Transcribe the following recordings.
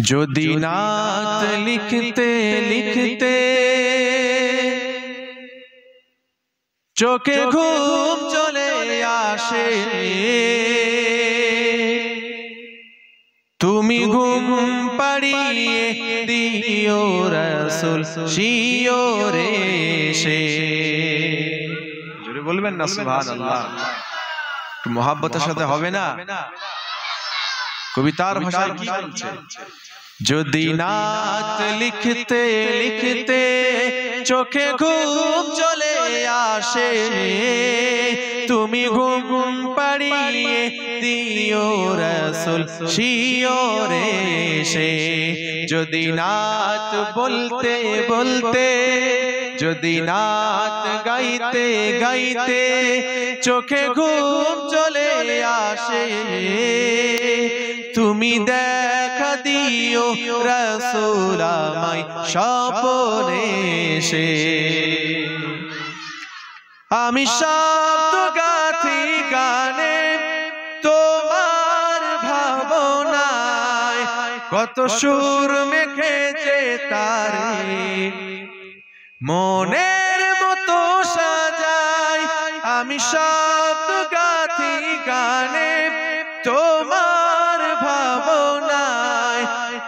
যদি নাত লিখতে লিখতে চোখে ঘুম চলে আসে, তুমি ঘুম পাড়িয়ে দিও রাসূল শিওরে সে। জোরে বলবেন না সুবহানাল্লাহ। মোহাব্বতের সাথে হবে না? কবিতার ভাষায় কি বলছে? যদি নাত লিখতে লিখতে চোখে ঘুম চলে আসে, তুমি ঘুম পাড়িয়ে দিও রাসূল শিওরে সে। যদি নাত বলতে বলতে, যদি নাত গাইতে গাইতে চোখে ঘুম চলে আসে, তুমি দেখা দিও রাসূল আমায় স্বপ্নে সে। আমি শব্দ গাথি গানে তোমার ভাবনায়, কত সুর মেখেছে তারে মনের মতো সাজায়। আমি শব্দ গাথি গানে তোমার ভাবনায়,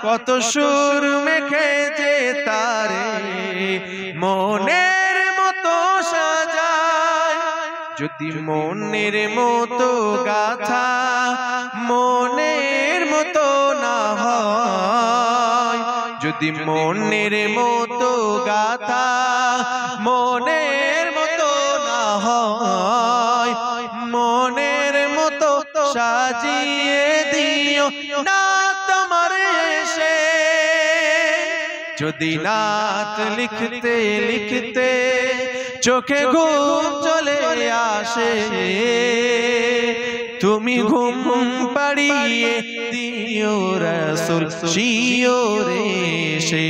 কত সুর মেখেছে তারে মনের মতো সাজায়। যদি মনের মতো গাথা মনের মতো না হয়, যদি মনের মতো গাথা মনের মতো না হয়, মনের মতো সাজিয়ে দিও না তোমার এসে। যদি নাত লিখতে লিখতে চোখে ঘুম চলে আসে, তুমি ঘুম পাড়িয়ে দিও রাসূল শিওরে সে।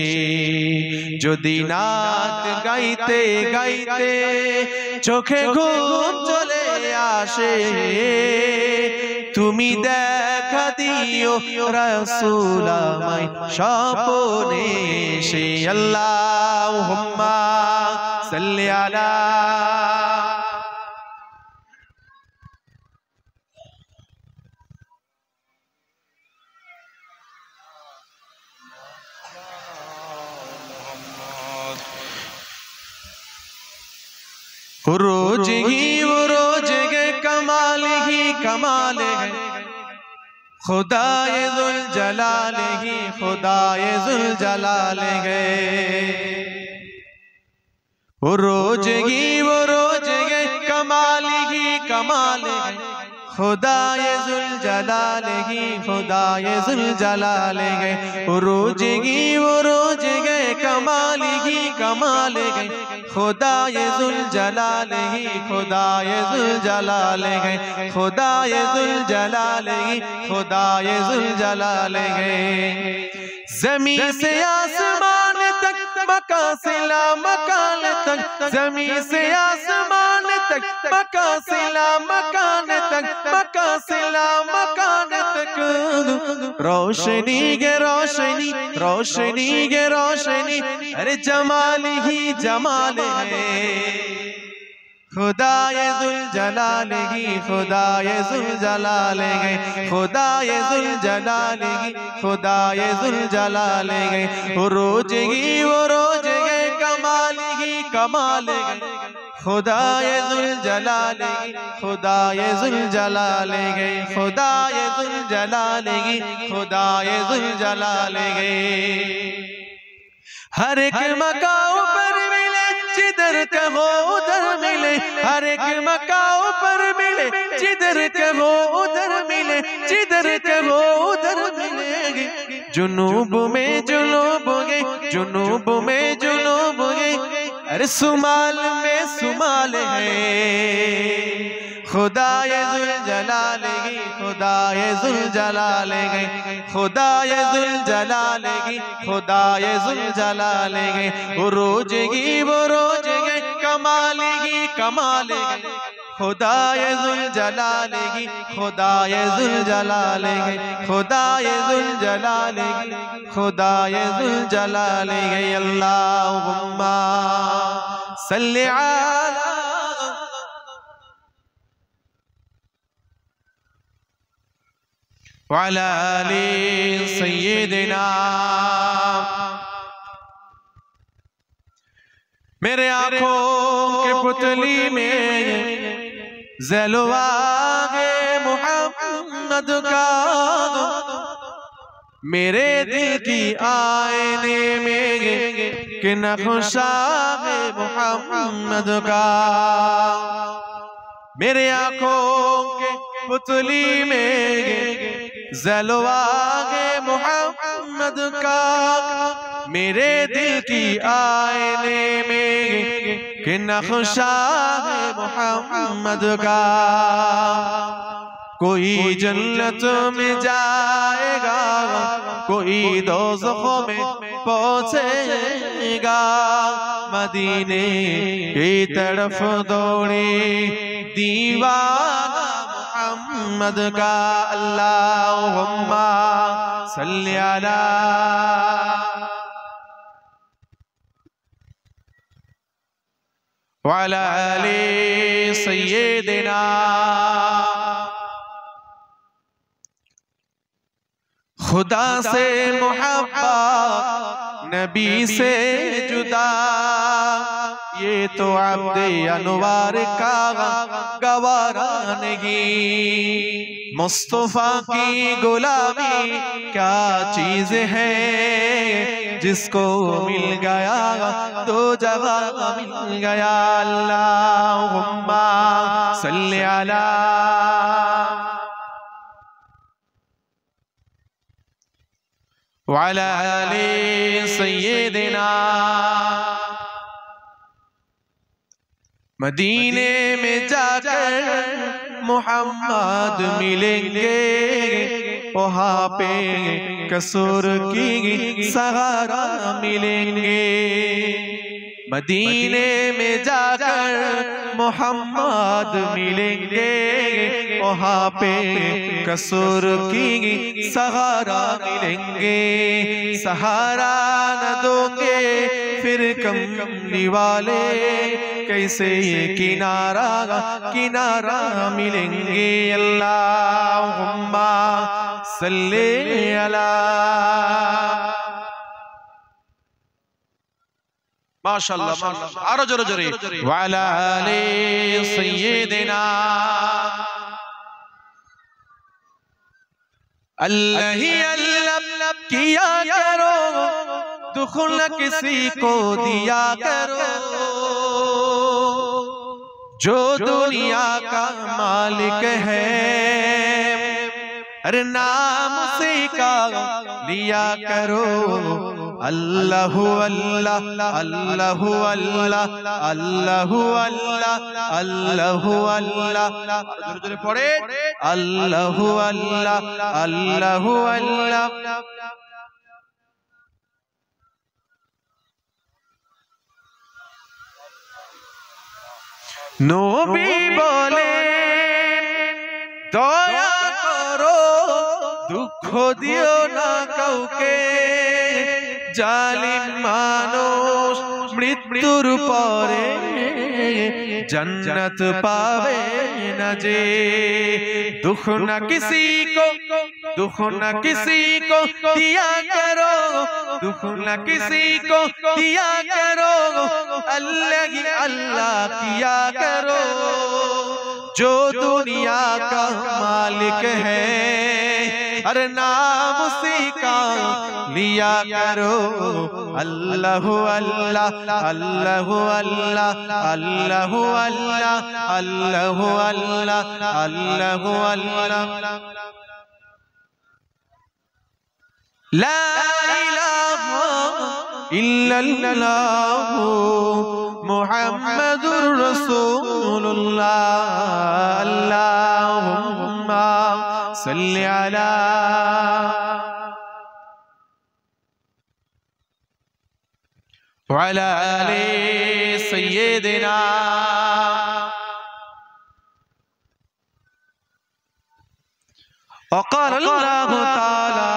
যদি নাত গাইতে গাইতে চোখে ঘুম চলে আসে, তুমি দেখা দিও রাসূল আমায় স্বপ্নে সে। আল্লাহুম্মা সাল্লি আলা रोज ही वो रोज के कमाल ही कमाल है, खुदाए जुल जलाल ही खुदाए जुल जलाल है। वो रोज के कमाल ही कमाल है, खुदाए जुल जलाल ही खुदाए जुल जलाल है। वो रोज के कमाल ही कमाल है, खुदाए जुल जलाल ही खुदाए जुल जलाल है, खुदाए जुल जलाल ही खुदाए जुल जलाल है। ज़मीन से आसमान तक मकान से ला मकान तक, ज़मीन से आसमान तक मकान से ला मकान तक, मकान से ला मकान तक रोशनी गे रोशनी रोशनी गे रोशनी, अरे जमाल ही जमाल है। खुदाए जुल जलाल ही खुदाए जुल जलाल है, खुदाए जुल जलाल ही खुदाए जुल जलाल है। वो रोज के कमाल ही कमाल है, खुदाए जुल जलाल ही खुदाए जुल जलाल है, खुदाए जुल जलाल ही खुदाए जुल जलाल है। हर एक मकाम पर मिले जिधर कहो उधर मिले, हर एक मकाम पर मिले जिधर कहो उधर मिले, जिधर कहो उधर मिलेंगे। जुनूब में जुनूब गे जुनूब में जुनूब गे, अरे सुमाल में सुमाल है। खुदाए जुल जलाल ही खुदाए जुल जलाल है, खुदाए जुल जलाल ही खुदाए जुल जलाल है। वो रोज के कमाल ही कमाल है, खुदाए जुल जलालेगी खुदाए जुल जलालेगी खुदाए जुल जलालेगी खुदाए जुल जलालेगी अल्लाहुम्मा सल्ली अला वअला आलि सय्यिदिना। मेरे आँखों के पुतली में ज़लवाए मुहम्मद का, मेरे दिल की आईने में कि नक्शाए मुहम्मद का। मेरे आँखों के पुतली में ज़लवाए मुहम्मद का, मेरे दिल की आईने में कि नक्शा है मुहम्मद का। कोई जन्नत में जाएगा, कोई दोज़खों में पहुंचेगा, मदीने की तरफ दौड़े दीवाना मुहम्मद का। अल्लाहुम्मा सल्ली अला वअला आलि सय्यिदिना। खुदा से मुहब्बत नबी से जुदा, ये तो अब्दे अनवार का गवारा नहीं। मुस्तफा की गुलामी क्या चीज है, जिसको मिल गया दो जगह मिल गया। अल्लाहुम्मा सल्ली अला वअला आलि सय्यिदिना। मदीने में जाकर मुहम्मद मिलेंगे, वहाँ पे कसूर की सहारा मिलेंगे। मदीने में जाकर मोहम्मद मिलेंगे, वहाँ पे कसूर की सहारा मिलेंगे। सहारा न दोगे फिर कमली वाले, कैसे किनारा किनारा मिलेंगे। अल्लाहुम्मा सल्ली अला माशाअल्लाह माशाअल्लाह आरो जोरे जोरे वअला आलि सय्यिदिना। अल्लाह ही अल्लाह किया करो, दुख न किसी को दिया करो, जो दुनिया का मालिक है हर नाम से का लिया करो। अल्लाह अल्लाह अल्लाह अल्लाह अल्लाह अल्लाह अल्लाह अल्लाह जोरे जोरे पढ़े अल्लाह अल्लाह अल्लाह अल्लाह। नबी बोले दया करो, दुख दियो ना काउके, जालिम मानुष मृत्युर परे जन्नत पावे न जे। दुख न किसी को दिया करो, दुख न किसी को दिया करो, अल्लाह ही अल्लाह किया करो, जो दुनिया का मालिक है हर नाम उसी का लिया करो। अल्लाह अल्लाह अल्लाह अल्लाह अल्लाह अल्लाह अल्लाह अल्लाह अल्लाह अल्लाह। ला इलाहा इल्लल्लाह मुहम्मदुर रसूलुल्लाह। अल्लाहुम्मा सल्ली अला वअला आलि सय्यिदिना। وقال الله تعالى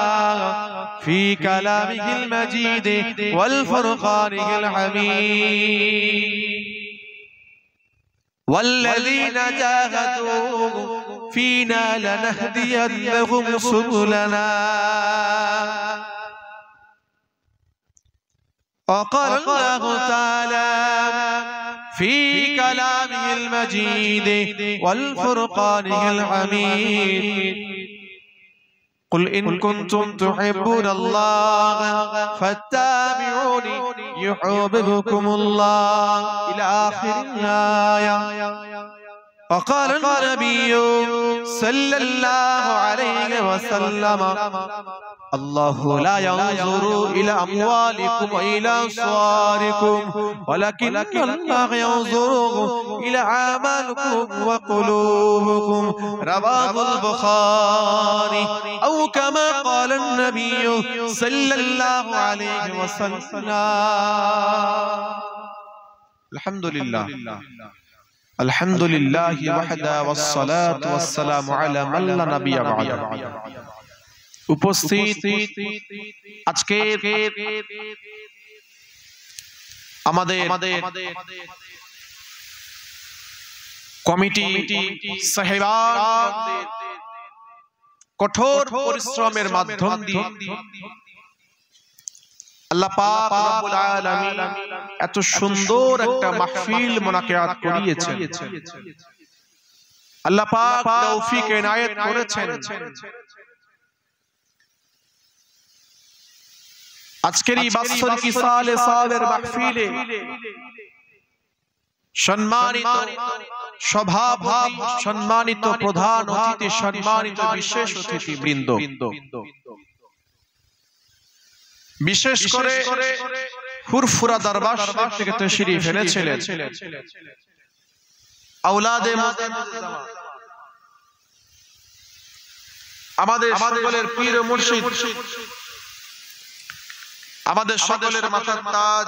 في كلامه المجيد والفرقانه الحميد والذين جاهدوا فينا لنهدينهم سبلنا وقال الله تعالى في كلامه المجيد والفرقانه الحميد قل إن كنتم تحبون الله فاتبعوني يحببكم الله إلى آخر الآية وقال النبي صلى الله عليه وسلم الله لا ينظر إلى أموالكم وإلى صوركم ولكن الله ينظر إلى أعمالكم وقلوبكم رواه البخاري أو كما قال النبي صلى الله عليه وسلم الحمد لله الحمد لله وحده والصلاة والسلام على من لا نبي بعده উপস্থিত আজকে আমাদের কমিটি সাহেবান কঠোর পরিশ্রমের মাধ্যম দিয়ে আল্লাহ পাক রব্বুল আলামিন এত সুন্দর একটা মাহফিল মুনাকিয়াত করিয়েছেন আল্লাহ পাক তৌফিক এনায়েত করেছেন আজকের এই বাৎসরিক ইসালে সালের মাহফিলে সম্মানিত সভাপতি সম্মানিত প্রধান অতিথি সম্মানিত বিশেষ অতিথিবৃন্দ বিশেষ করে ফুরফুরা দরবার শরীফ থেকে তাশরীফ এনেছিলেন আওলাদে আমাদের সকলের পীর ও মুর্শিদ আমাদের সকলের মাথার তাজ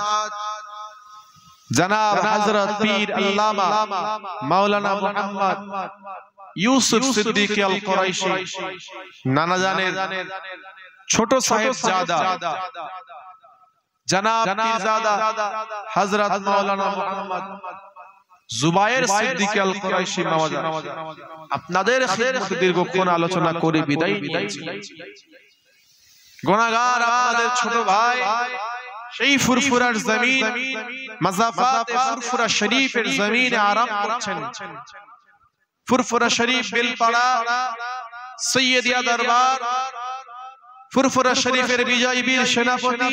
জনাব হযরত পীর আল্লামা মাওলানা মুহাম্মদ ইউসুফ সিদ্দিক আল কুরাইশি নানা জানের ছোট সাহেবজাদা জনাব পীরজাদা হযরত মাওলানা মুহাম্মদ জুবায়ের সিদ্দিক আল কুরাইশি মাওলানা আপনাদের খিদমতে দীর্ঘক্ষণ আলোচনা করে বিদায় নিয়েছি গুনাহগার আপনাদের ছোট ভাই সেই ফুরফুরার জমিন মাযাফাতে ফুরফুরা শরীফের জমিনে আরাম করছেন ফুরফুরা শরীফ বেলপাড়া সৈয়দিয়া দরবার ফুরফুরা শরীফের বিজয় বীর সেনাপতি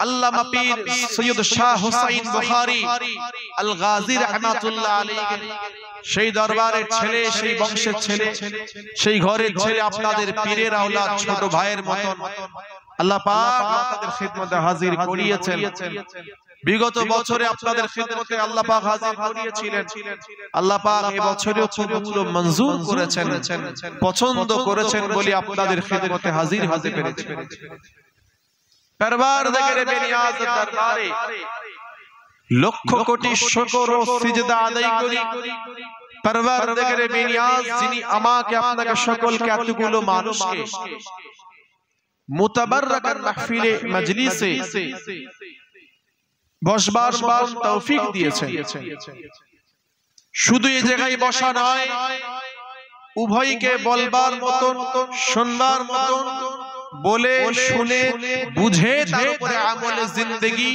আল্লামা পীর সৈয়দ শাহ হুসাইন বুখারী আল গাজী রাহমাতুল্লাহ আলাইহি সেই দরবারের ছেলে সেই বংশের ছেলে সেই ঘরের ছেলে আপনাদের পীরের আওলাদ ছোট ভাইয়ের মতন আল্লাহ পাক আপনাদের খিদমতে হাজির করিয়েছেন বিগত বছরে আপনাদের খিদমতে আল্লাহ পাক হাজির করিয়েছিলেন আল্লাহ পাক এই বছরেও কবুল মঞ্জুর করেছেন পছন্দ করেছেন বলে আপনাদের খিদমতে হাজির হতে পেরেছি পরওয়ারদিগারে বেনিয়াজ দরবারে লক্ষ কোটি শুকর ও সিজদা আদায় করি পরওয়ারদিগারে বেনিয়াজ যিনি আমাকে আপনাকে সকলকে এতগুলো মানুষকে মুতাবাররাকান মাহফিলে মজলিসে বসবার মতন তৌফিক দিয়েছেন শুধু এই জায়গায় বসা নয় উভয়কে বলবার মতন শুনবার মতন বলে শুনে বুঝে তার উপরে আমলে জিন্দেগি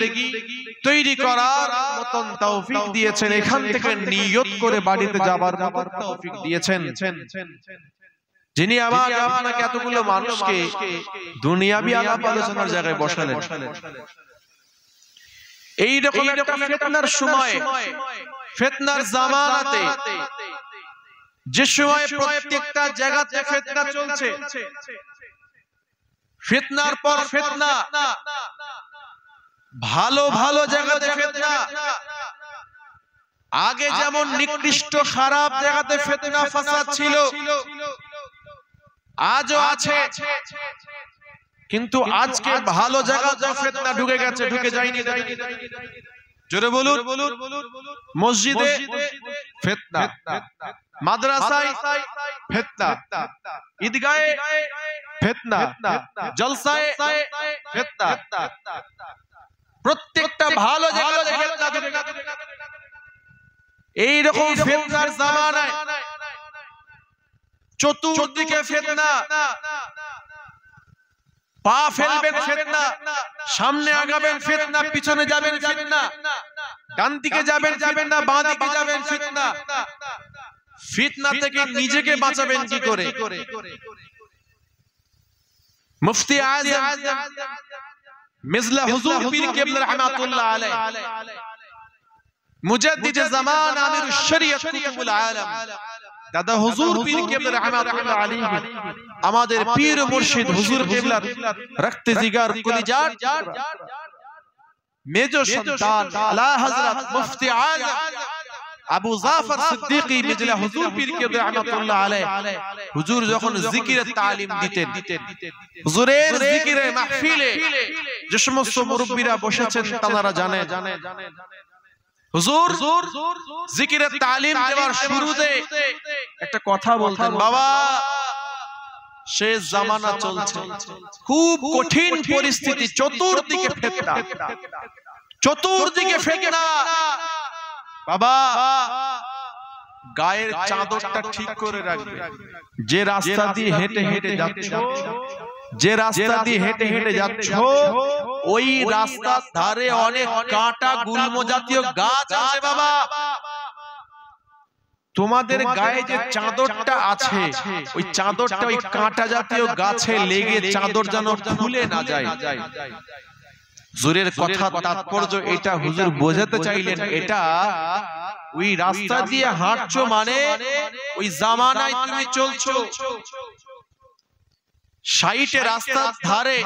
তৈরি করার মতন তৌফিক দিয়েছেন এখান থেকে নিয়ত করে বাড়িতে যাবার মতন তৌফিক দিয়েছেন যিনি আমাকে আপনাকে এতগুলো মানুষকে দুনিয়াবি আলাপ আলোচনার জায়গায় বসালেন এই রকম একটা ফিতনার সময় ফিতনার জামানাতে যে সময় প্রত্যেকটা জায়গাতে ফিতনা চলছে ফিতনার পর ফিতনা ভালো ভালো জায়গাতে ফিতনা আগে যেমন নিকৃষ্ট খারাপ জায়গাতে ফিতনা ফাসাদ ছিল আজও আছে কিন্তু আজকে ভালো জায়গাতে ফিতনা ঢুকে গেছে ঢুকে যায়নি জোরে বলুন মসজিদে ফিতনা মাদ্রাসায় ফিতনা, ঈদগাহে ফিতনা, জলসায় ফিতনা, প্রত্যেকটা ভালো জায়গাতে ফিতনা। এই রকম ফিতনার জামানায় চতুর্দিকে ফিতনা, পা ফেলবেন ফিতনা, সামনে আগাবেন ফিতনা, পিছনে যাবেন ফিতনা, ডান দিকে যাবেন ফিতনা, বাঁ দিকে যাবেন ফিতনা। ফিতনা থেকে নিজেকে বাঁচাবেন কি করে? মুফতি আযম মিজলা হুজুর পীর কেবলা রাহমাতুল্লাহ আলাইহি, মুজাদ্দিদ জামান আমিরুশ শরিয়ত কুতুবুল আলম, দাদা হুজুর পীর কেবলা রাহমাতুল্লাহ আলাইহি, আমাদের পীর মুর্শিদ হুজুর কেবলার রক্ত জিগার কলিজার মেজো সন্তান আলা হযরত মুফতি আযম আবু জাফর সিদ্দিকী মিজলা হুজুর পীর কেবলা রাহমাতুল্লাহ আলাইহি, হুজুর যখন জিকিরের তালিম দিতেন, হুজুরের জিকিরের মাহফিলে যে সমস্ত মুরব্বিরা বসেছেন তারা জানেন, হুজুর জিকিরের তালিম দেওয়ার শুরুতে একটা কথা বলতেন, বাবা সে জামানা চলছে, খুব কঠিন পরিস্থিতি, চতুর্দিকে ফিতনা, চতুর্দিকে ফিতনা, বাবা গায়ের চাদরটা ঠিক করে রাখবে। যে রাস্তা দিয়ে হেঁটে হেঁটে যাচ্ছ, যে রাস্তা দিয়ে হেঁটে হেঁটে যাচ্ছ, ওই রাস্তার ধারে অনেক কাঁটা গুল্ম জাতীয় গাছ আছে বাবা। তোমাদের গায়ে যে চাদরটা আছে, ওই চাদরটা ওই কাঁটা জাতীয় গাছে লেগে চাদর যেন খুলে না যায়। হুজুরের কথা তাৎপর্য এটা, হুজুর বোঝাতে চাইলেন এটা ওই রাস্তা দিয়ে হাঁটছো মানে ওই জামানায় তুমি চলছো, সাইটে রাস্তার ধারে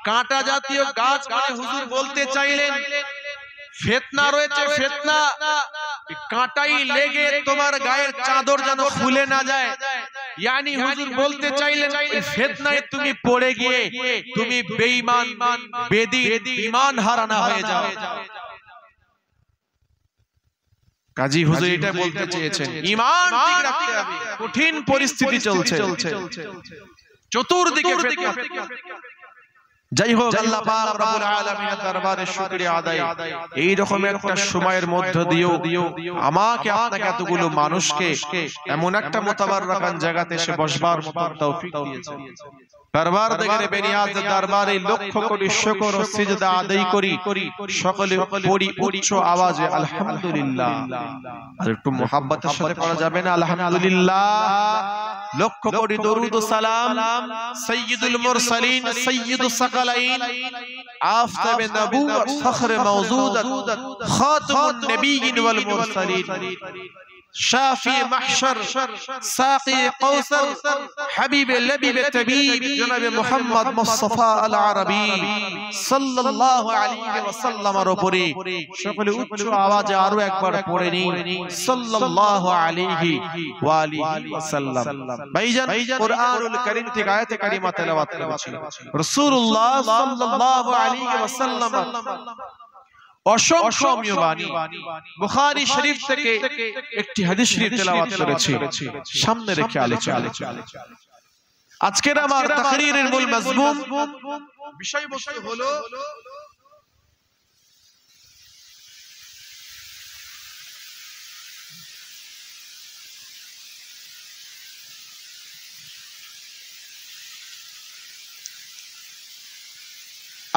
কাঁটা জাতীয় গাছ, মানে হুজুর বলতে চাইলেন ফিতনা রয়েছে, ফিতনা কাঁটাই লেগে তোমার গায়ের চাদর যেন খুলে না যায়। यानी হুজুর বলতে চাইলেন এই ফিতনায় তুমি পড়ে গিয়ে তুমি বেঈমান, বেদিন, ঈমান হারানা হয়ে যাও। কাজী হুজুর এটা বলতে চেয়েছেন, ঈমান ঠিক রাখতে হবে, কঠিন পরিস্থিতি চলছে, চতুর্দিকে ফিতনা। যাই হোক, আল্লাহ পাক রব্বুল আলামিনের দরবারে শুকরিয়া আদায়, এই রকম একটা সময়ের মধ্য দিয়েও আমাকে আপনাকে এতগুলো মানুষকে এমন একটা মুতাবাররাকান জায়গাতে এসে বসবার মতো তৌফিক দিয়েছেন। পরওয়ারদিগার বেনিয়াজের দরবারে লক্ষ কোটি শুকর ও সিজদা আদায় করি, সকলে পড়ি উচ্চ আওয়াজে আলহামদুলিল্লাহ। আর একটু মুহাব্বতের সাথে পড়া যাবে না আলহামদুলিল্লাহ? লক্ষ কোটি দরুদ ও সালাম সাইয়্যিদুল মুরসালিন, সাইয়্যিদুস সাকালাইন, আফতাবে নবুওয়াত, ফখরে মাওজুদাত, খাতামুন নবিয়্যিন ওয়াল মুরসালিন, শাফি মাহশর, সাকি কাউসার, হাবিব লবিব তবিব জনাব মুহাম্মদ মুস্তাফা আল আরবি সাল্লাল্লাহু আলাইহি ওয়াসাল্লামের উপরে সকলে উচ্চ আওয়াজে আরো একবার পড়ে নিন, সাল্লাল্লাহু আলাইহি ওয়া আলিহি ওয়াসাল্লাম। ভাইজান, কুরআনুল কারীম থেকে আয়াতে কারিমা তেলাওয়াত করেছি, রাসূলুল্লাহ সাল্লাল্লাহু আলাইহি ওয়াসাল্লাম অসংখ্য বাণী বুখারী শরীফ থেকে একটি হাদিস শরীফ তেলাওয়াত করেছি, সামনে রেখে আলোচনা। আজকের আমার তাকরীরের মূল মজমুন, বিষয়বস্তু হলো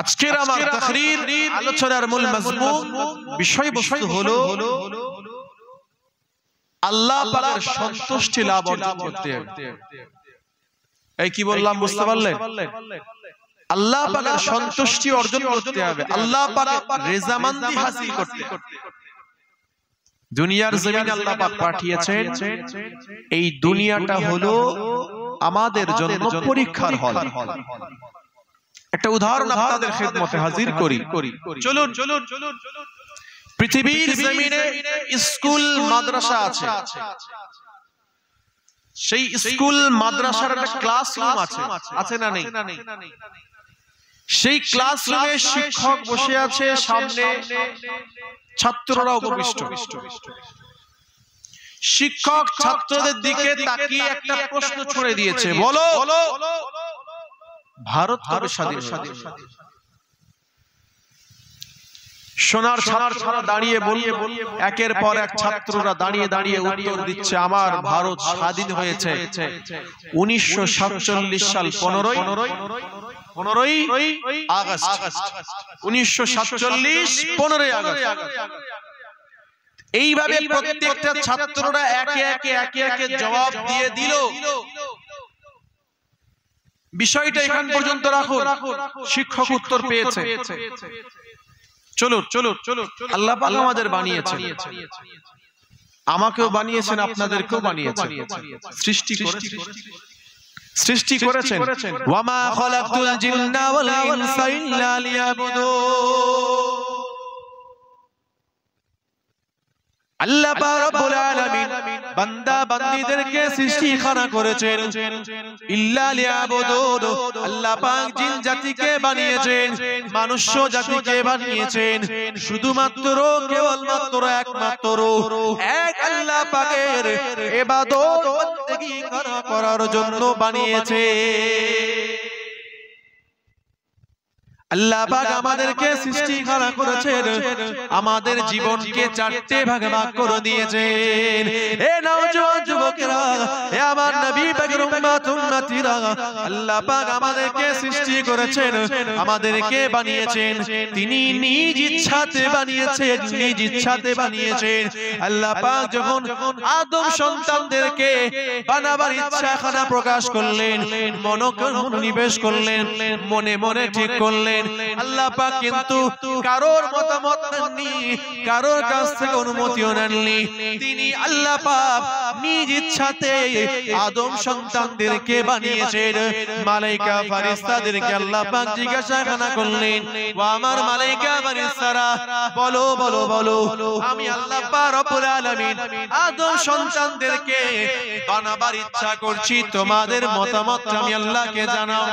আজকের আমার তাকরীর আলোচনার মূল মজমুন, বিষয়বস্তু হলো আল্লাহ পাকের সন্তুষ্টি লাভ অর্জন করতে হবে। এই কি বললাম বুঝতে পারলেন? আল্লাহ পাকের সন্তুষ্টি অর্জন করতে হবে, আল্লাহ পাকের রেজামন্দি হাসিল করতে হবে। দুনিয়ার জমিনে আল্লাহ পাক পাঠিয়েছেন, এই দুনিয়াটা হলো আমাদের জন্য পরীক্ষার হল। একটা উদাহরণ আপনাদের খেদমতে হাজির করি। চলুন, পৃথিবীর জমিনে স্কুল মাদ্রাসা আছে, সেই স্কুল মাদ্রাসার একটা ক্লাসরুম আছে, আছে না নেই? সেই ক্লাসরুমে শিক্ষক বসে আছে, সামনে ছাত্ররা উপবিষ্ট। শিক্ষক ছাত্রদের দিকে তাকিয়ে একটা প্রশ্ন ছুড়ে দিয়েছে, বলো ভারত কবে স্বাধীন হয়েছে? সোনার ছাত্ররা দাঁড়িয়ে বলিয়ে একের পর এক ছাত্ররা দাঁড়িয়ে দাঁড়িয়ে উত্তর দিচ্ছে, আমার ভারত স্বাধীন হয়েছে 1947 সাল 15ই আগস্ট। 1947 15ই আগস্ট। এইভাবে প্রত্যেকটা ছাত্ররা একে একে জবাব দিয়ে দিল। বিষয়টা এখান পর্যন্ত রাখুন, শিক্ষক উত্তর পেয়েছে। চলো আল্লাহ পাক আমাদের বানিয়েছেন, আমাকেও বানিয়েছেন, আপনাদেরকেও বানিয়েছেন, সৃষ্টি করেছেন। ওয়ামা খালাকতুল জিন্না ওয়াল ইনসা ইল্লা লিয়াবুদুন। আল্লাহ পাক রব্বুল আলামিন বান্দা বান্দীদেরকে সৃষ্টিখানা করেছেন ইল্লা লিয়াবুদুন। আল্লাহ পাক জিন জাতিকে বানিয়েছেন, মনুষ্য জাতিকে বানিয়েছেন শুধুমাত্র কেবলমাত্র একমাত্র এক আল্লাহ পাকের ইবাদত বন্দেগী করার জন্য বানিয়েছে। আল্লাহ পাক আমাদেরকে সৃষ্টিখানা করেছেন, আমাদের জীবনকে চারটে ভাগে ভাগ করে দিয়েছেন। এ নওজোয়ান যুবকেরা, এ আমার নবী পাকের উম্মত উম্মতিরা, আল্লাহ পাক আমাদেরকে সৃষ্টি করেছেন, আমাদেরকে বানিয়েছেন, তিনি নিজ ইচ্ছাতে বানিয়েছেন, নিজ ইচ্ছাতে বানিয়েছেন। আল্লাহ পাক যখন আদম সন্তানদেরকে বানাবার ইচ্ছাখানা প্রকাশ করলেন, মনোনিবেশ করলেন, মনে মনে ঠিক করলেন, আল্লাহ পাক কিন্তু কারোর মতামত নেননি, কারোর কাছ থেকে অনুমতিও নেননি। তিনি আল্লাহ পাক নিজ ইচ্ছাতে আদম সন্তানদেরকে বানিয়েছেন। মালায়েকা ফেরেশতাদেরকে আল্লাহ পাক জিজ্ঞাসা করলেন, ও আমার মালায়েকা ফেরেশতারা, বলো বলো বলো, আমি আল্লাহ পাক রব্বুল আলামিন আদম সন্তানদেরকে বানাবার ইচ্ছা করছি, তোমাদের মতামত আমি আল্লাহকে জানাও।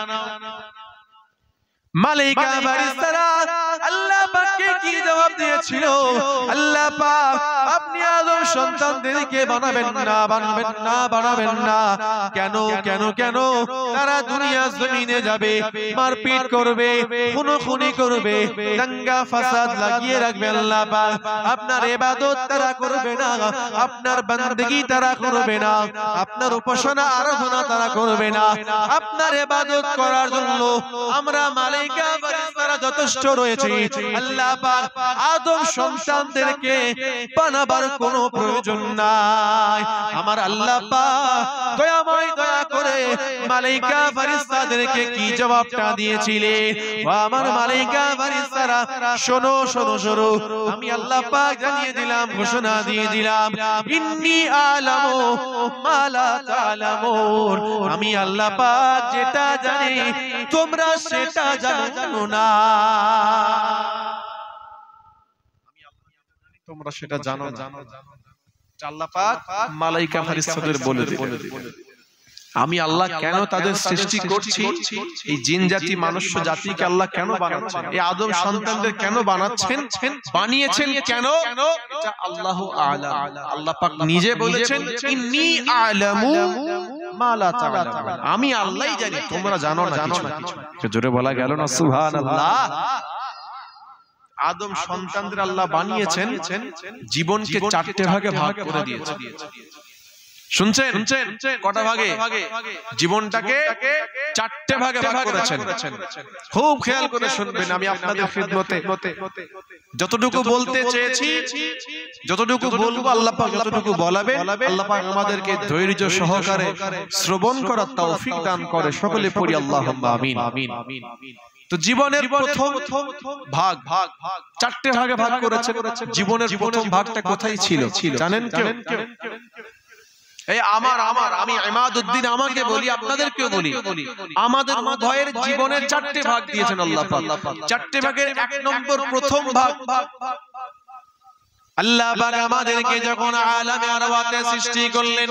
মালায়েকা ফেরেশতারা আল্লাহ পাককে কি জবাব দিয়েছিল? আল্লাহ পাক, আপনি আদম সন্তানদেরকে বানাবেন না, বানাবেন না, বানাবেন না। কেন কেন কেন? তারা দুনিয়া জমিনে যাবে, মারপিট করবে, খুনোখুনি করবে, দাঙ্গা ফাসাদ লাগিয়ে রাখবে। আল্লাহ পাক আপনার ইবাদত তারা করবে না, আপনার বান্দেগী তারা করবে না, আপনার উপাসনা আরাধনা তারা করবে না। আপনার ইবাদত করার জন্য আমরা মালায়েকা ফেরেশতারা যথেষ্ট রয়েছে। আল্লাহ পাক আদম সন্তানদেরকে বানাবার কোনো প্রয়োজন নাই। আমার আল্লাহ পাক দয়াময় দয়া করে মালায়েকা ফেরেশতাদেরকে কি জবাবটা দিয়েছিলেন? ও আমার মালায়েকা ফেরেশতারা, শোনো শোনো শোনো, আমি আল্লাহ পাক জানিয়ে দিলাম, ঘোষণা দিয়ে দিলাম, ইন্নী আলামু মা লা তা'লামুন। আমি আল্লাহ পাক যেটা জানি তোমরা সেটা জানো না। তোমরা সেটা জানো না। আল্লাহ পাক মালায়েকা ফেরেশতাদের বলে দিলেন, আমি আল্লাহ কেন তাদের সৃষ্টি করছি, এই জিন জাতি মনুষ্য জাতিকে আল্লাহ কেন বানাচ্ছেন, এই আদম সন্তানদের কেন বানাচ্ছেন, বানিয়েছেন কেন, এটা আল্লাহু আ'লাম। আল্লাহ পাক নিজে বলেছেন, ইন্নী আ'লামু মা লা তা'লামুন। আমি আল্লাহই জানি, তোমরা জানো না কিছু। জোরে বলা গেল না সুবহানাল্লাহ। আদম সন্তানদের আল্লাহ বানিয়েছেন, জীবনকে চারটে ভাগে ভাগ করে দিয়েছেন। শুনছেন কটা ভাগে? জীবনটাকে চারটে ভাগে ভাগ করেছেন। খুব খেয়াল করে শুনবেন, আমি আপনাদের খিদমতে যতটুকু বলতে চেয়েছি, যতটুকু বলবো, আল্লাহ পাক যতটুকু বলাবেন, আল্লাহ পাক আমাদেরকে ধৈর্য সহকারে শ্রবণ করার তৌফিক দান করে। সকলে পড়ি আল্লাহুম্মা আমিন। তো জীবনের প্রথম ভাগ চারটে ভাগে ভাগ করেছে। জীবনের প্রথম ভাগটা কোথায় ছিল জানেন কেউ? এই আমি ইমাদউদ্দিন আমাকে বলি, আপনাদেরকেও বলি, আমাদের উভয়ের জীবনের চারটে ভাগ দিয়েছেন আল্লাহ পাক। চারটে ভাগের এক নম্বর প্রথম ভাগ, আল্লাহ পাক আমাদেরকে যখন আলামে আরওয়াতে সৃষ্টি করলেন,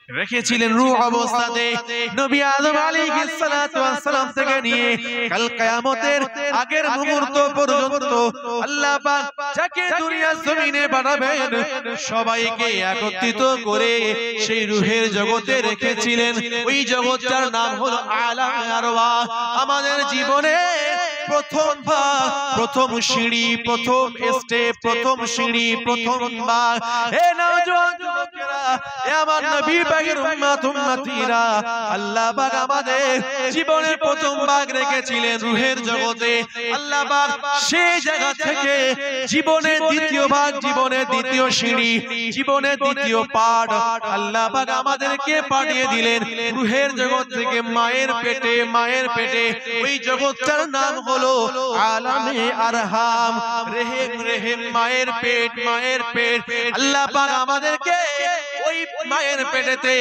রেখেছিলেন রূহ অবস্থাতে। নবী আদম আলাইহিস সালাতু ওয়াস সালাম থেকে নিয়ে কাল কিয়ামতের আগের মুহূর্ত পর্যন্ত আল্লাহ পাক যাকে দুনিয়ার জমিনে পাঠাবেন সবাইকে একত্রিত করে সেই রূহের জগতে রেখেছিলেন। ওই জগৎটার নাম হলো আলামে আরওয়াহ। আমাদের জীবনে প্রথম ভাগ, প্রথম সিঁড়ি, প্রথম স্টেপ, প্রথম সিঁড়ি, প্রথম ভাগ। হে নওজোয়ান যুবকেরা, হে আমার নবী পাকের উম্মত উম্মতিরা, আল্লাহ পাক আমাদের জীবনের প্রথম ভাগ রেখেছিলেন রূহের জগতে। আল্লাহ পাক সেই জায়গা থেকে জীবনের দ্বিতীয় ভাগ, জীবনের দ্বিতীয় সিঁড়ি, জীবনের দ্বিতীয় পাঠ আল্লাহ পাক আমাদেরকে পাঠিয়ে দিলেন রূহের জগৎ থেকে মায়ের পেটে। মায়ের পেটে ওই জগৎটার নাম হলো আলামে আরহাম। রেহেম রেহেম মায়ের পেট, মায়ের পেট। আল্লাহ পাক আমাদেরকে ওই মায়ের পেটেতে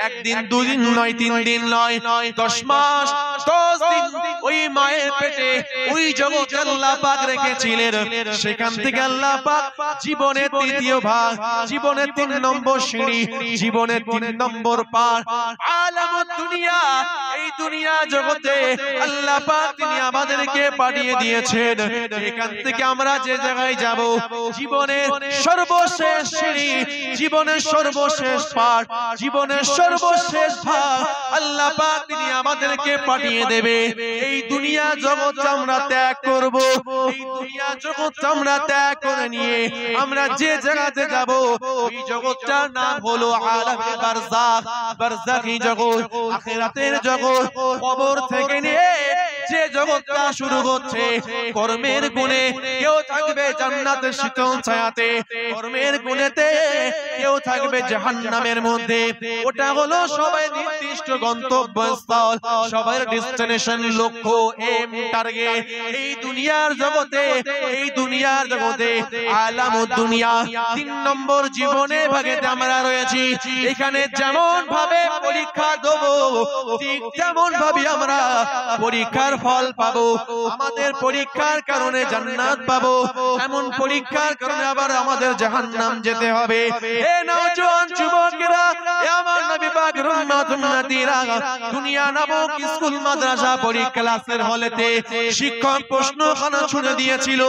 একদিন দুদিন নয়, 3 দিন নয়, 10 মাস 10 দিন ওই মায়ের পেটে ওই জগতে আল্লাহ পাক রেখেছিলেন। সেখান থেকে আল্লাহ পাক জীবনের তৃতীয় ভাগ, জীবনের 3 নম্বর সিঁড়ি, জীবনের 3 নম্বর পাঠ আলামুদ দুনিয়া, এই দুনিয়া জগতে আল্লাহ পাক তিনি আমাদেরকে পাঠিয়ে দিয়েছেন। এখান থেকে আমরা যে জায়গায় যাব, জীবনের সর্বশেষ সিঁড়ি, জীবনের সর্বশেষ পাঠ, জীবনের সর্বশেষ ভাগ আল্লাহ পাক তিনি আমাদেরকে পাঠিয়ে দেবে। এই দুনিয়া জগৎ আমরা ত্যাগ করব। এই দুনিয়া জগৎ আমরা ত্যাগ করে নিয়ে আমরা যে জায়গাতে যাব ওই জগৎটার নাম হলো আলামে বারজাখ। বারজাখী জগৎ, আখিরাতের জগৎ। কবর থেকে নিয়ে যে জগৎটা শুরু হচ্ছে কর্মের গুণে কেউ থাকবে জান্নাতের শীতল ছায়াতে, কর্মের গুণেতে কেউ থাকবে জাহান্নামের মধ্যে। ওটা হলো সবাই নির্দিষ্ট গন্তব্যস্থল, সবার ডেস্টিনেশন, লক্ষ্য, এম, টার্গেট। এই দুনিয়ার জগতে, এই দুনিয়ার জগতে আলামুদ দুনিয়া 3 নম্বর জীবনে ভাগেতে আমরা রয়েছি। এখানে যেমন ভাবে পরীক্ষা দেব ঠিক তেমন ভাবে আমরা পরীক্ষার ফল পাবো। আমাদের পরীক্ষার কারণে জান্নাত পাবো, এমন পরীক্ষার কারণে আবার আমাদের জাহান্নাম যেতে হবে। হে নওজোয়ান যুবকেরা, হে আমার নবী পাকের উম্মত উম্মতিরা, দুনিয়া নামক স্কুল মাদ্রাসা পরীক্ষা ক্লাসের হলেতে শিক্ষক প্রশ্নখানা ছুড়ে দিয়েছিল,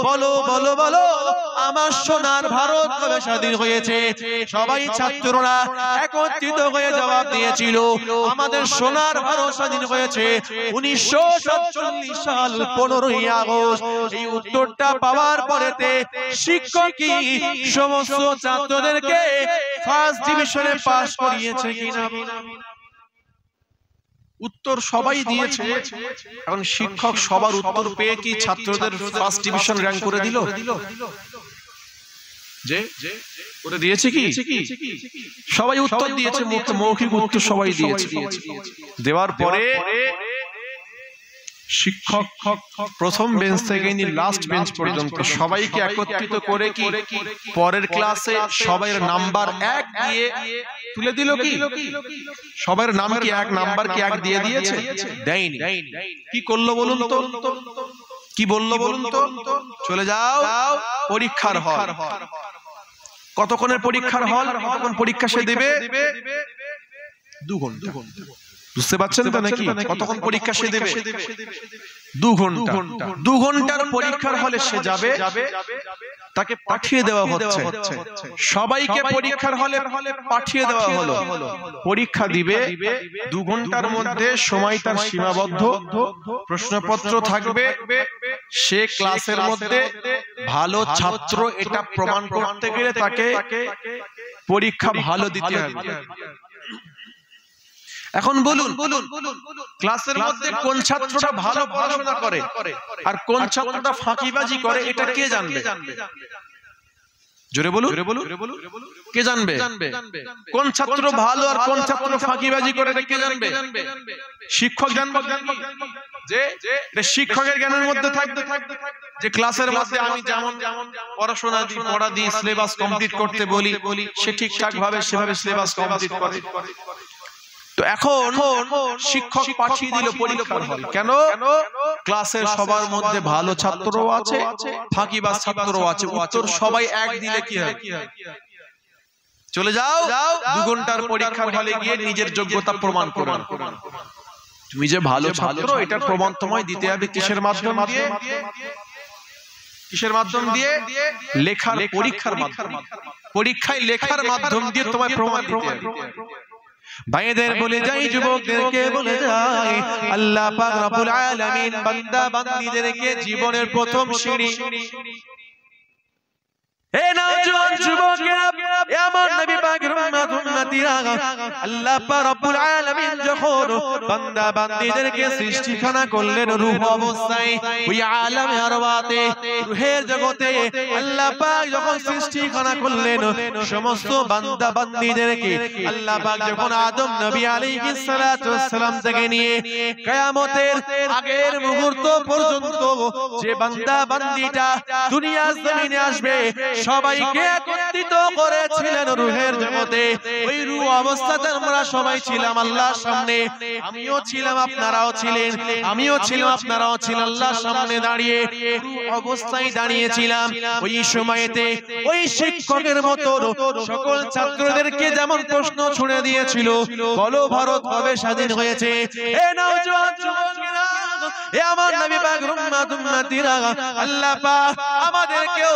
বলো বলো বলো আমার সোনার ভারত কবে স্বাধীন হয়েছে? সবাই ছাত্ররা একত্রিত হয়ে জবাব দিয়েছিল, আমাদের সোনার ভারত স্বাধীন হয়েছে 1947 সাল 15ই আগস্ট। এই উত্তরটা পাওয়ার পরেতে শিক্ষকই সমস্ত ছাত্রদেরকে ফার্স্ট ডিভিশনে পাস করিয়েছে কিনা? উত্তর সবাই দিয়েছে। এখন শিক্ষক সবার উত্তর পেয়ে কি ছাত্রদের ফার্স্ট ডিভিশন র‍্যাঙ্ক করে দিল? যে করে দিয়েছে কি? সবাই উত্তর দিয়েছে, মৌখিক উত্তর সবাই দিয়েছে। দেওয়ার পরে শিক্ষক প্রথম বেঞ্চ থেকে নিয়ে লাস্ট বেঞ্চ পর্যন্ত সবাইকে একত্রিত করে কি পরের ক্লাসে সবার নাম্বার 1 দিয়ে তুলে দিল কি? সবার নাম কি 1 নাম্বার কি 1 দিয়ে দিয়েছে? দেয়নি। কি করলো বলুন তো? কি বললো বলুন তো? চলে যাও পরীক্ষার হল। কতক্ষণের পরীক্ষার হল? কতক্ষণ পরীক্ষা সে দেবে? 2 ঘন্টা। বুঝতে পারছেন তো নাকি? কতক্ষণ পরীক্ষা সে দেবে? 2 ঘন্টা। 2 ঘন্টার পরীক্ষার হলে সে যাবে, তাকে পাঠিয়ে দেওয়া হচ্ছে। সবাইকে পরীক্ষার হলে পাঠিয়ে দেওয়া হলো, পরীক্ষা দিবে। 2 ঘন্টার মধ্যে সময় তার সীমাবদ্ধ, প্রশ্নপত্র থাকবে। সে ক্লাসের মধ্যে ভালো ছাত্র এটা প্রমাণ করতে গেলে তাকে পরীক্ষা ভালো দিতে হবে। এখন বলুন ক্লাসের মধ্যে কোন ছাত্রটা ভালো পড়াশোনা করে আর কোন ছাত্রটা ফাঁকিবাজি করে এটা কে জানবে? জোরে বলুন, কে জানবে? কোন ছাত্র ভালো আর কোন ছাত্র ফাঁকিবাজি করে এটা কে জানবে? শিক্ষক জানবে। যে শিক্ষকের জ্ঞানের মধ্যে থাকবে যে ক্লাসের মধ্যে আমি যেমন পড়াশোনা দিই, পড়া দিই, সিলেবাস কমপ্লিট করতে বলি, সে ঠিকঠাক ভাবে সেভাবে সিলেবাস কমপ্লিট করে। তো এখন শিক্ষক পাঠিয়ে দিল পরীক্ষার হল। কেন? ক্লাসের সবার মধ্যে ভালো ছাত্রও আছে, ফাঁকিবাজ ছাত্রও আছে। উত্তর সবাই 1 দিলে কি হয়? চলে যাও 2 ঘন্টার পরীক্ষার হলে গিয়ে নিজের যোগ্যতা প্রমাণ করো। তুমি যে ভালো ছাত্র এটার প্রমাণ তোমায় দিতে হবে কিসের মাধ্যম দিয়ে? কিসের মাধ্যম দিয়ে? লেখার পরীক্ষার মাধ্যমে। পরীক্ষায় লেখার মাধ্যম দিয়ে তোমায় প্রমাণ দিতে হবে। ভাইদের বলে যাই, যুবকদেরকে বলে যাই, আল্লাহ পাক রব্বুল আলামিন বান্দা বান্দীদেরকে জীবনের প্রথম সিঁড়ি, হে নওজোয়ান যুবকেরা, হে আমার নবী পাকের উম্মতিরা, আল্লাহ পাক রব্বুল আলামিন যখন বান্দা বান্দীদেরকে সৃষ্টিখানা করলেন রূহ অবস্থায়, ওই আলামে আরওয়াতে রূহের জগতে আল্লাহ পাক যখন সৃষ্টিখানা করলেন সমস্ত বান্দা বান্দীদেরকে, আল্লাহ পাক যখন আদম নবী আলাইহিস সালাতু ওয়াস সালাম থেকে নিয়ে কিয়ামতের আগের মুহূর্ত পর্যন্ত যে বান্দা বান্দীটা দুনিয়ার জমিনে আসবে সবাইকে একত্রিত করেছিলেন রূহের জগতে। ওই রূহ অবস্থাতে আমরা সবাই ছিলাম আল্লাহর সামনে, আমিও ছিলাম, আপনারাও ছিলেন, আমিও ছিলাম, আপনারাও ছিলেন আল্লাহর সামনে দাঁড়িয়ে রূহ অবস্থায় দাঁড়িয়েছিলাম। ওই সময়তে ওই শিক্ষকের মতো সকল ছাত্রদেরকে যেমন প্রশ্ন ছুড়ে দিয়েছিল, বলো ভারত কবে স্বাধীন হয়েছে? এ নওজোয়ান যুবকেরা, এ আমার নবী পাকের উম্মতিরা, আল্লাহ পাক আমাদেরকেও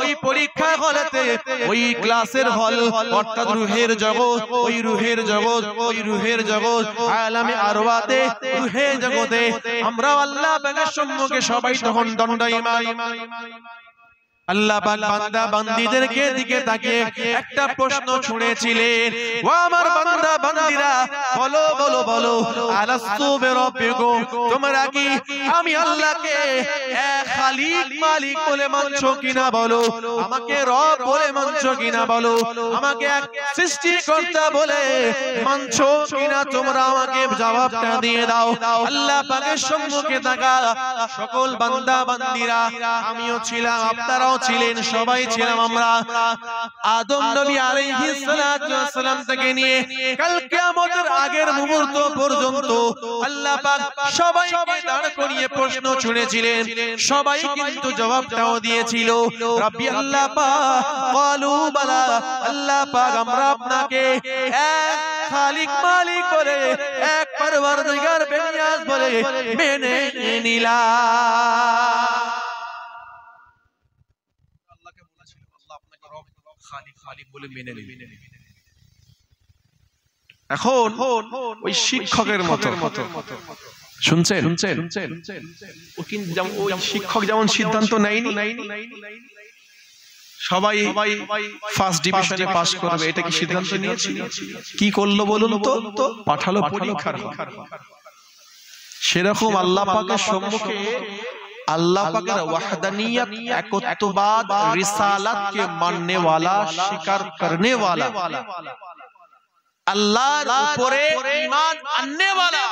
ওই পরীক্ষা হলেতে, ওই ক্লাসের হল অর্থাৎ রূহের জগৎ, ওই রূহের জগৎ, ওই রূহের জগৎ আলামে আরওয়াতে রূহের জগতে আমরা আল্লাহ পাকের সম্মুখে সবাই তখন দণ্ডায়মান। আল্লাহ পাক বান্দা বান্দীদেরকে দিকে তাকিয়ে একটা প্রশ্ন ছুঁড়েছিলেন, ও আমার বান্দা বান্দীরা, বলো বলো বলো, আলাস্তু বিরাব্বিকুম, তোমরা কি আমি আল্লাহকে এক খালিক মালিক বলে মানছো কিনা বলো? আমাকে রব বলে মানছো কিনা বলো? আমাকে এক সৃষ্টিকর্তা বলে মানছো কিনা? তোমরা আমাকে জবাবটা দিয়ে দাও। আল্লাহ পাকের সম্মুখে থাকা সকল বান্দা বান্দীরা, আমিও ছিলাম, আপনারাও ছিলেন, সবাই ছিলাম আমরা, আদম নবী আলাইহিস সালাতু ওয়াস সালাম থেকে নিয়ে কাল কিয়ামতের আগের মুহূর্ত পর্যন্ত আল্লাহ পাক সবাইকে দাঁড় করিয়ে প্রশ্ন ছুঁড়েছিলেন। সবাই কিন্তু জবাবটাও দিয়েছিল, রাব্বি আল্লাহ পাক, ক্বালু বালা, আল্লাহ পাক আমরা আপনাকে এক খালিক মালিক বলে, এক পরওয়ারদিগার বেনিয়াজ বলে মেনে নিলাম। এখন ওই শিক্ষকের মতো শুনছেন, ওই শিক্ষক যেমন সিদ্ধান্ত নেয়নি সবাই ফার্স্ট ডিভিশনে পাস করবে, এটা কি সিদ্ধান্ত নিয়েছিল? কি করলো বলুন তো? পাঠালো পরীক্ষার। সেরকম আল্লাহ পাকের সম্মুখে अल्लाह पाक वहदानियत एकत्ववाद रिसालत के मानने वाला स्वीकार करने वाला अल्लाहर উপরে ঈমান আননে वाला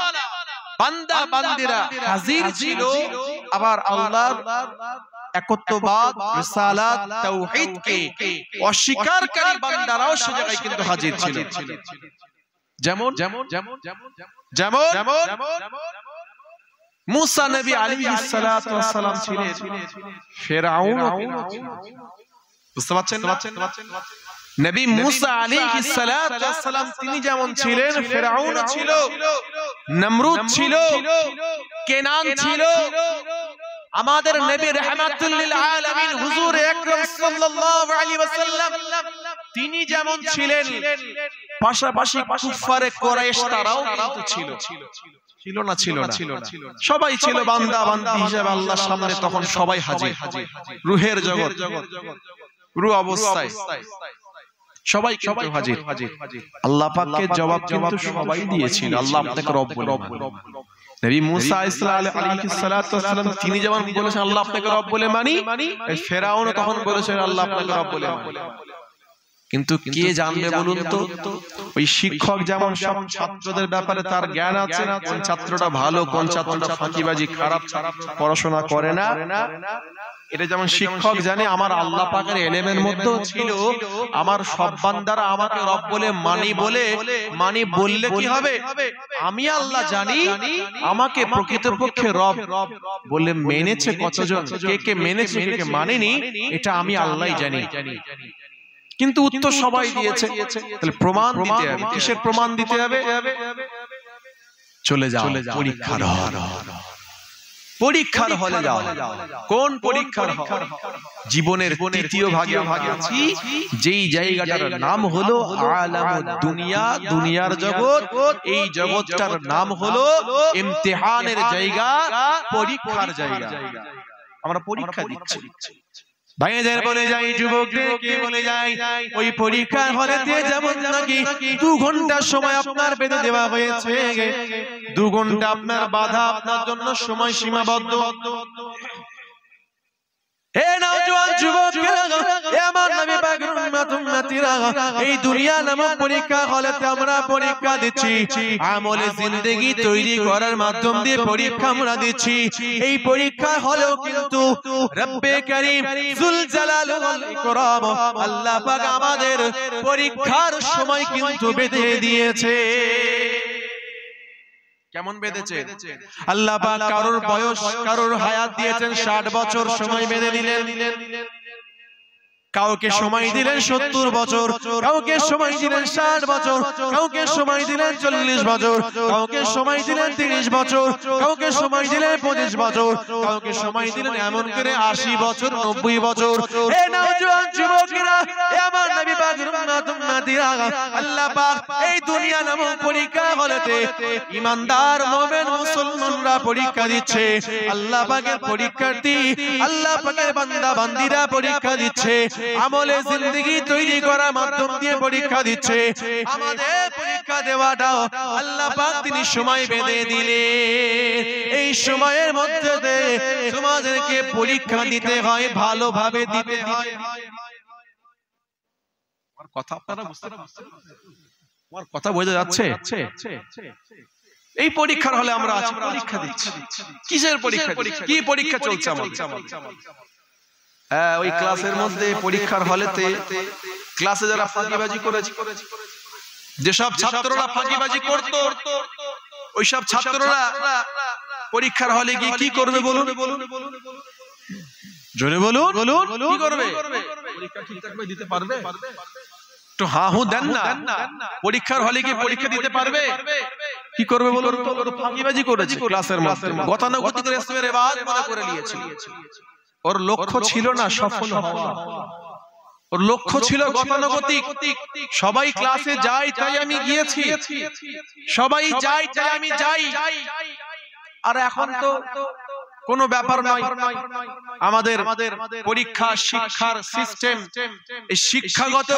বান্দা বান্দিরা হাজির ছিল। আবার আল্লাহর একত্ববাদ রিসালাত তাওহীদ কে অস্বীকারকারী বান্দারাও সে জায়গায় কিন্তু হাজির ছিল। যেমন मूसा नबी আলাইহিস সালাতু ওয়াস সালাম ছিলেন, ফিরআউন বুঝতে পারছেন নবী मूसा আলাইহিস সালাতু ওয়াস সালাম তিনি যেমন ছিলেন, ফিরআউন ছিল, নমরুদ ছিল, কেনান ছিল। আমাদের নবী রাহমাতুল লিল আলামিন হুজুর আকরাম সাল্লাল্লাহু আলাইহি ওয়াসাল্লাম তিনি যেমন ছিলেন, পাশাপাশি কুফারে কুরাইশ তারাও কিন্তু ছিল। ছিল না সবাই ছিল বান্দা বান্দি হিসেবে আল্লাহর সামনে। তখন সবাই হাজির, রূহের জগৎ, রূহ অবস্থায় সবাই কিন্তু হাজির। আল্লাহ পাকের জবাব কিন্তু সবাই দিয়েছিল, আল্লাহ আপনাকে রব বলে। নবী মুসা আলাইহিস সালাতু ওয়াস সালাম তিনি যেমন বলেছেন আল্লাহ আপনাকে রব বলে মানি, ফেরাউন তখন বলেছেন আল্লাহ আপনাকে রব বলে মানি। কিন্তু কে জানবে বলুন তো? ওই শিক্ষক যেমন সব ছাত্রদের ব্যাপারে তার জ্ঞান আছে, কোন ছাত্রটা ভালো, কোন ছাত্রটা ফাঁকিবাজি খারাপ পড়াশোনা করে না, এটা যেমন শিক্ষক জানে, আমার আল্লাহ পাকের ইলমের মধ্যেও ছিল আমার সব বান্দারা আমাকে রব বলে মানি বললে কি হবে? আমি আল্লাহ জানি আমাকে প্রকৃতপক্ষে রব বলে মেনেছে কতজন, কে কে মেনেছে কে কে মানেনি, এটা আমি আল্লাহই জানি। কিন্তু উত্তর সবাই দিয়েছে। তাহলে প্রমাণ দিতে হবে। কিসের প্রমাণ দিতে হবে? চলে যাও পরীক্ষার হল। পরীক্ষার হলে যাও। কোন পরীক্ষার হল? জীবনের তৃতীয় ভাগে আছি, যেই জায়গাটার নাম হলো আলামুদ দুনিয়া, দুনিয়ার জগৎ। এই জগৎটার নাম হলো ইমতিহানের জায়গা, পরীক্ষার জায়গা। আমরা পরীক্ষা দিচ্ছি। ভাইদের বলে যাই, যুবকদেরকে বলে যাই, ওই পরীক্ষার হলেতে যেমন নাকি 2 ঘন্টা সময় আপনার বেঁধে দেওয়া হয়েছে, 2 ঘন্টা আপনার বাধা, আপনার জন্য সময় সীমাবদ্ধ। হে নওজোয়ান যুবকেরা, হে আমার নবী পাকের উম্মত-উম্মতিরা, এই দুনিয়া নামক পরীক্ষা হলেতে আমরা পরীক্ষা দিচ্ছি। আমলে জিন্দেগি তৈরি করার মাধ্যম দিয়ে পরীক্ষা আমরা দিচ্ছি। এই পরীক্ষা হলেও কিন্তু রব্বে কারীম যুল জালাল ওয়াল ইকরাম আল্লাহ পাক আমাদের পরীক্ষার সময় কিন্তু বেঁধে দিয়েছে। কেমন বেঁধেছে? আল্লাহ পাক কারোর বয়স, কারোর হায়াত দিয়েছেন 60 বছর, সময় বেঁধে দিলেন। কাউকে সময় দিলেন 70 বছর, কাউকে সময় দিলেন 60 বছর, কাউকে সময় দিলেন 40 বছর, কাউকে সময় দিলেন 30 বছর, কাউকে সময় দিলেন 25 বছর, কাউকে সময় দিলেন এমন করে 80 বছর, 90 বছর। হে নওজোয়ান যুবকেরা, হে আমার নবী পাকের উম্মত-উম্মতিরা, আল্লাহ পাক এই দুনিয়া নামক পরীক্ষা হলেতে ঈমানদার মুমিন মুসলমানরা পরীক্ষা দিচ্ছে। আল্লাহ পাকের পরীক্ষার্থী, আল্লাহ পাকের বান্দা বান্দীরা পরীক্ষা দিচ্ছে। আমলে জিন্দেগি তৈরি করার মাধ্যম দিয়ে পরীক্ষা দিচ্ছে। আমাদের পরীক্ষা দেওয়াটাও আল্লাহ পাক তিনি সময় বেঁধে দিলেন। এই সময়ের মধ্যে তোমাদেরকে পরীক্ষা দিতে হয়, ভালোভাবে দিতে হয়। আমার কথা আপনারা বুঝতে পারছেন? আমার কথা বোঝা যাচ্ছে? এই পরীক্ষার হলে আমরা আছি, পরীক্ষা দিচ্ছি। কিসের পরীক্ষা? কি পরীক্ষা চলছে আমাদের? ওই ক্লাসের মধ্যে, পরীক্ষার হলেতে ক্লাসে যারা ফাঁকিবাজি করেছে, যেসব ছাত্ররা ফাঁকিবাজি করত, ওই সব ছাত্ররা পরীক্ষার হলে গিয়ে কি করবে বলুন? জোরে বলুন, কি করবে? পরীক্ষা ঠিকঠাক দিতে পারবে? একটু হা হু দেন না। পরীক্ষার হলে গিয়ে পরীক্ষা দিতে পারবে? কি করবে বলুন? ফাঁকিবাজি করেছে ক্লাসের মধ্যে, গতানুগতিক রেসমের ইবাদত মনে করে নিয়েছে। ওর লক্ষ্য ছিল না সফল হওয়া, ওর লক্ষ্য ছিল গতানুগতিক। সবাই ক্লাসে যায় তাই আমি গিয়েছি, সবাই যায় তাই আমি যাই। আর এখন তো কোনো ব্যাপার নয়। আমাদের পরীক্ষা শিক্ষার সিস্টেম, এই শিক্ষাগত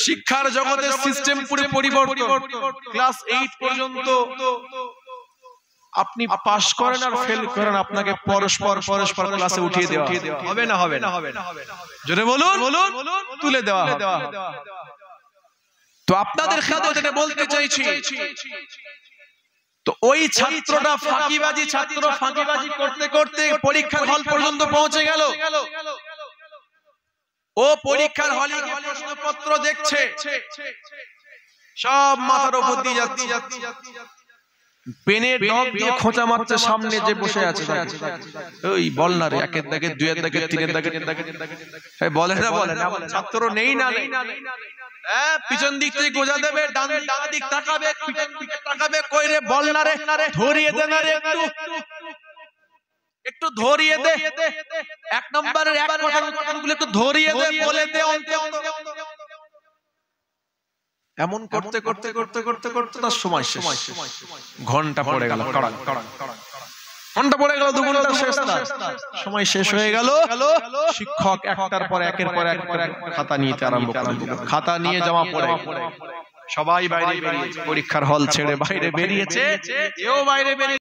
শিক্ষার জগতের সিস্টেম পুরো পরিবর্তন। ক্লাস 8 পর্যন্ত আপনি পাস করেন আর ফেল করেন, আপনাকে পরস্পর ক্লাসে উঠিয়ে দেওয়া হবে না? হবে না? জোরে বলুন, তুলে দেওয়া হবে। তো আপনাদের খেদমতে বলতে চাইছি, তো ওই ছাত্রটা ফাঁকিবাজি ছাত্র, ফাঁকিবাজি করতে করতে পরীক্ষার হল পর্যন্ত পৌঁছে গেল। ও পরীক্ষার হলে গিয়ে প্রশ্নপত্র দেখছে, সব মাথার উপর দিয়ে যাচ্ছে। পেনের ডগ দিয়ে খোঁচা মারছে সামনে যে বসে আছে, ওই বল না রে, 1 দাগে 2 দাগে 3 দাগে, বলে না? বলে না? ছাত্র নেই না, পিছন দিক থেকে গোজা দেবে, ডান দিক তাকাবে, পিছন দিকে তাকাবে, কই রে বল না রে, ধরিয়ে দে না রে, একটু ধরিয়ে দে। 1 নম্বরের 1 কথাগুলো একটু ধরিয়ে দে, বলে দে অন্তত। এমন করতে করতে করতে করতে করতে তার সময় শেষ। ঘন্টা পড়ে গেল, ঘন্টা পড়ে গেল, 2 ঘন্টা শেষ, সময় শেষ হয়ে গেল। শিক্ষক একটার পর একের পর এক খাতা নিতে আরম্ভ করলেন। খাতা নিয়ে জমা পড়ে সবাই বাইরে বেরিয়েছে, পরীক্ষার হল ছেড়ে বাইরে বেরিয়েছে, এও বাইরে বেরিয়ে